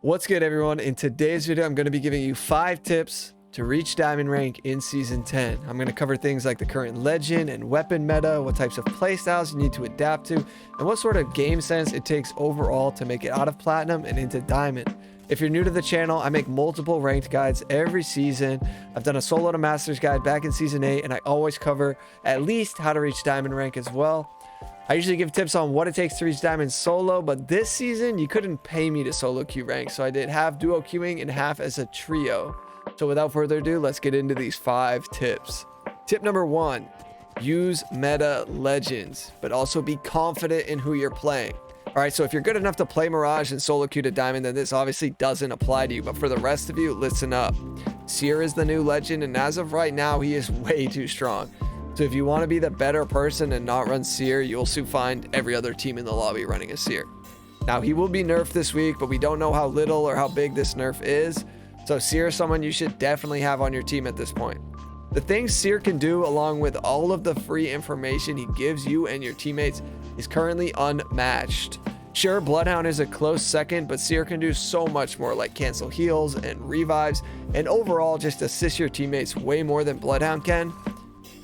What's good, everyone? In today's video, I'm going to be giving you 5 tips to reach diamond rank in season 10. I'm going to cover things like the current legend and weapon meta, what types of playstyles you need to adapt to, and what sort of game sense it takes overall to make it out of platinum and into diamond. If you're new to the channel, I make multiple ranked guides every season. I've done a solo to masters guide back in season 8, and I always cover at least how to reach diamond rank as well. I usually give tips on what it takes to reach diamond solo, but this season you couldn't pay me to solo queue rank, so I did half duo queuing and half as a trio. So without further ado, let's get into these 5 tips. Tip number 1, use meta legends, but also be confident in who you're playing. All right, so if you're good enough to play Mirage and solo queue to diamond, then this obviously doesn't apply to you, but for the rest of you, listen up. Seer is the new legend, and as of right now, he is way too strong. So if you want to be the better person and not run Seer, you'll soon find every other team in the lobby running a Seer. Now, he will be nerfed this week, but we don't know how little or how big this nerf is. So Seer is someone you should definitely have on your team at this point. The things Seer can do, along with all of the free information he gives you and your teammates, is currently unmatched. Sure, Bloodhound is a close second, but Seer can do so much more, like cancel heals and revives, and overall just assist your teammates way more than Bloodhound can.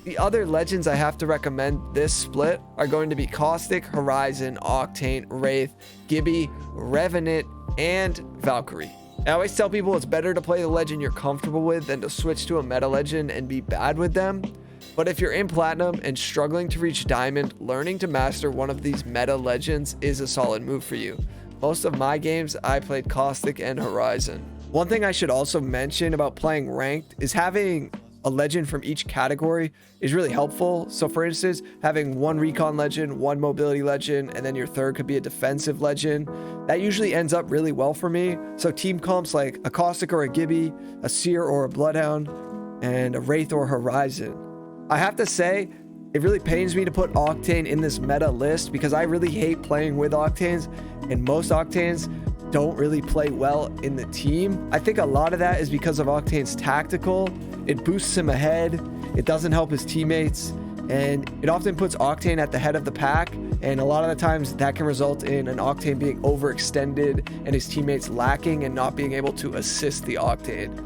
The other legends I have to recommend this split are going to be Caustic, Horizon, Octane, Wraith, Gibby, Revenant, and Valkyrie. I always tell people it's better to play the legend you're comfortable with than to switch to a meta legend and be bad with them. But if you're in platinum and struggling to reach diamond, learning to master one of these meta legends is a solid move for you. Most of my games, I played Caustic and Horizon. One thing I should also mention about playing ranked is having a legend from each category is really helpful. So for instance, having one recon legend, one mobility legend, and then your third could be a defensive legend, that usually ends up really well for me. So team comps like a Caustic or a Gibby, a Seer or a Bloodhound, and a Wraith or Horizon. I have to say, it really pains me to put Octane in this meta list because I really hate playing with Octanes, and most Octanes don't really play well in the team. I think a lot of that is because of Octane's tactical. It boosts him ahead, it doesn't help his teammates, and it often puts Octane at the head of the pack, and a lot of the times that can result in an Octane being overextended and his teammates lacking and not being able to assist the Octane.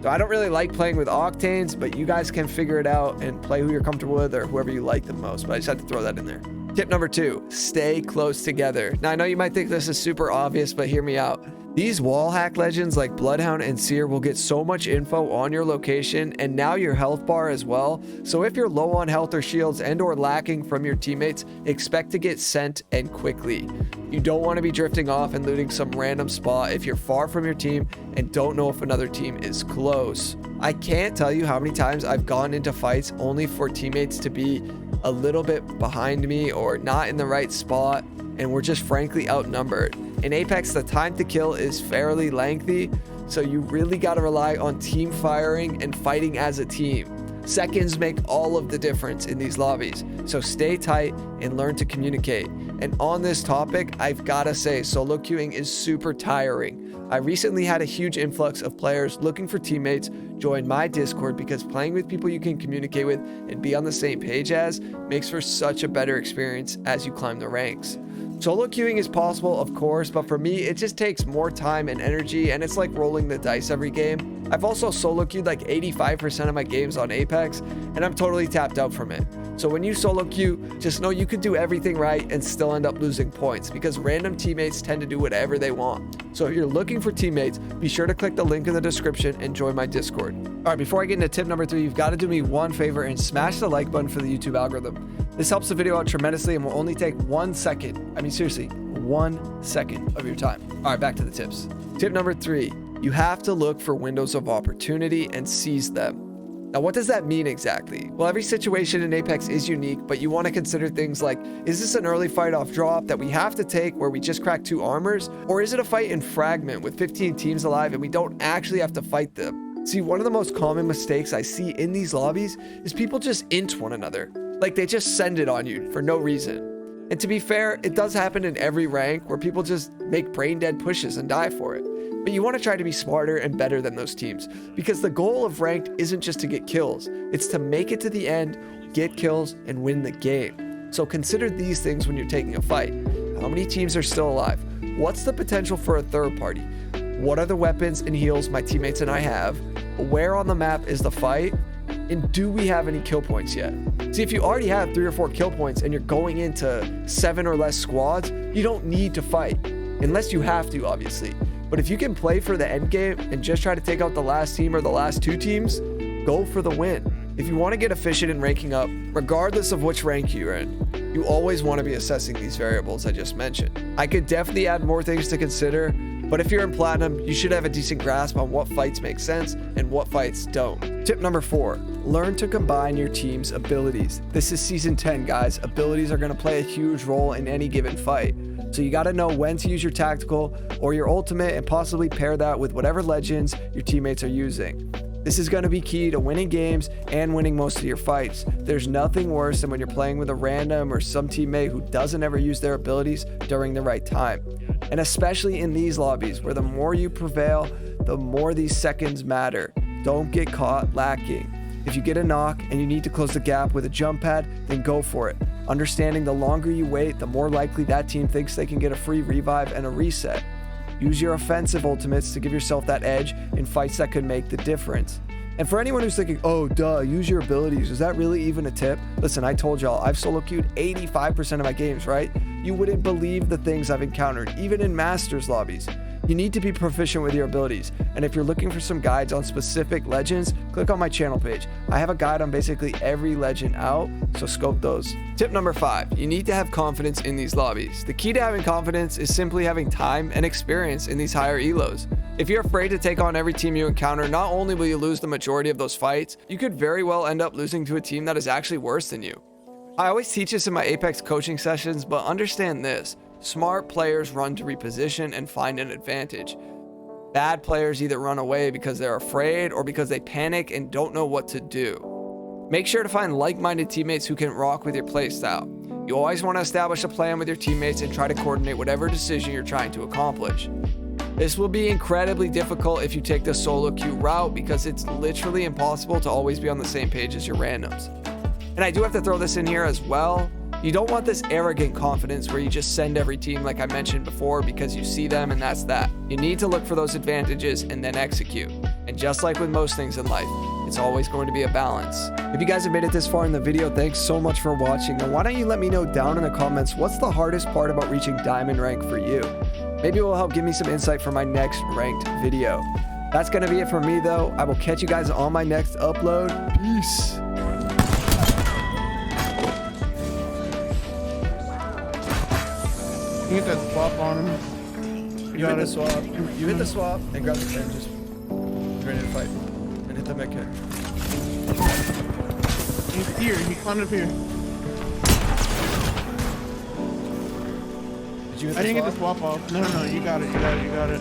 So I don't really like playing with Octanes, but you guys can figure it out and play who you're comfortable with or whoever you like the most, but I just had to throw that in there. Tip number 2, stay close together. Now I know you might think this is super obvious, but hear me out. These wall hack legends like Bloodhound and Seer will get so much info on your location and now your health bar as well. So if you're low on health or shields and or lacking from your teammates, expect to get sent and quickly. You don't want to be drifting off and looting some random spot if you're far from your team and don't know if another team is close. I can't tell you how many times I've gone into fights only for teammates to be a little bit behind me or not in the right spot, and we're just frankly outnumbered. In Apex, the time to kill is fairly lengthy, so you really got to rely on team firing and fighting as a team. Seconds make all of the difference in these lobbies, so stay tight and learn to communicate. And on this topic, I've got to say, solo queuing is super tiring. I recently had a huge influx of players looking for teammates join my Discord because playing with people you can communicate with and be on the same page as makes for such a better experience as you climb the ranks. Solo queuing is possible, of course, but for me, it just takes more time and energy, and it's like rolling the dice every game. I've also solo queued like 85% of my games on Apex, and I'm totally tapped out from it. So when you solo queue, just know you could do everything right and still end up losing points because random teammates tend to do whatever they want. So if you're looking for teammates, be sure to click the link in the description and join my Discord. All right, before I get into tip number 3, you've got to do me one favor and smash the like button for the YouTube algorithm. This helps the video out tremendously and will only take 1 second. I mean, seriously, 1 second of your time. All right, back to the tips. Tip number 3, you have to look for windows of opportunity and seize them. Now, what does that mean exactly? Well, every situation in Apex is unique, but you want to consider things like, is this an early fight off drop that we have to take where we just crack 2 armors? Or is it a fight in fragment with 15 teams alive and we don't actually have to fight them? See, one of the most common mistakes I see in these lobbies is people just int one another. Like they just send it on you for no reason. And to be fair, it does happen in every rank where people just make brain dead pushes and die for it. But you want to try to be smarter and better than those teams because the goal of ranked isn't just to get kills. It's to make it to the end, get kills, and win the game. So consider these things when you're taking a fight. How many teams are still alive? What's the potential for a third party? what are the weapons and heals my teammates and I have, where on the map is the fight, and do we have any kill points yet? See, if you already have 3 or 4 kill points and you're going into 7 or less squads, you don't need to fight, unless you have to, obviously. But if you can play for the end game and just try to take out the last team or the last 2 teams, go for the win. If you want to get efficient in ranking up, regardless of which rank you're in, you always want to be assessing these variables I just mentioned. I could definitely add more things to consider, but if you're in Platinum, you should have a decent grasp on what fights make sense and what fights don't. Tip number 4, learn to combine your team's abilities. This is Season 10, guys. Abilities are going to play a huge role in any given fight. So you got to know when to use your tactical or your ultimate and possibly pair that with whatever legends your teammates are using. This is going to be key to winning games and winning most of your fights. There's nothing worse than when you're playing with a random or some teammate who doesn't ever use their abilities during the right time. And especially in these lobbies where the more you prevail, the more these seconds matter. Don't get caught lacking. If you get a knock and you need to close the gap with a jump pad, then go for it. Understanding the longer you wait, the more likely that team thinks they can get a free revive and a reset. Use your offensive ultimates to give yourself that edge in fights that could make the difference. And for anyone who's thinking, oh, duh, use your abilities, is that really even a tip? Listen, I told y'all, I've solo queued 85% of my games, right? You wouldn't believe the things I've encountered, even in Masters lobbies. You need to be proficient with your abilities. And if you're looking for some guides on specific legends, click on my channel page. I have a guide on basically every legend out, so scope those. Tip number 5, you need to have confidence in these lobbies. The key to having confidence is simply having time and experience in these higher elos. If you're afraid to take on every team you encounter, not only will you lose the majority of those fights, you could very well end up losing to a team that is actually worse than you. I always teach this in my Apex coaching sessions, but understand this. Smart players run to reposition and find an advantage. Bad players either run away because they're afraid or because they panic and don't know what to do. Make sure to find like-minded teammates who can rock with your playstyle. You always want to establish a plan with your teammates and try to coordinate whatever decision you're trying to accomplish. This will be incredibly difficult if you take the solo queue route because it's literally impossible to always be on the same page as your randoms. And I do have to throw this in here as well. You don't want this arrogant confidence where you just send every team like I mentioned before because you see them and that's that. You need to look for those advantages and then execute. And just like with most things in life, it's always going to be a balance. If you guys have made it this far in the video, thanks so much for watching. And why don't you let me know down in the comments what's the hardest part about reaching diamond rank for you? Maybe it will help give me some insight for my next ranked video. That's going to be it for me though. I will catch you guys on my next upload. Peace. You hit that swap on him. You hit the swap. You hit the swap and grab the pen. Just ready to fight. And hit the med kit. He's here. He climbed up here. Did you hit the I didn't swap? get the swap off. No, you got it. You got it.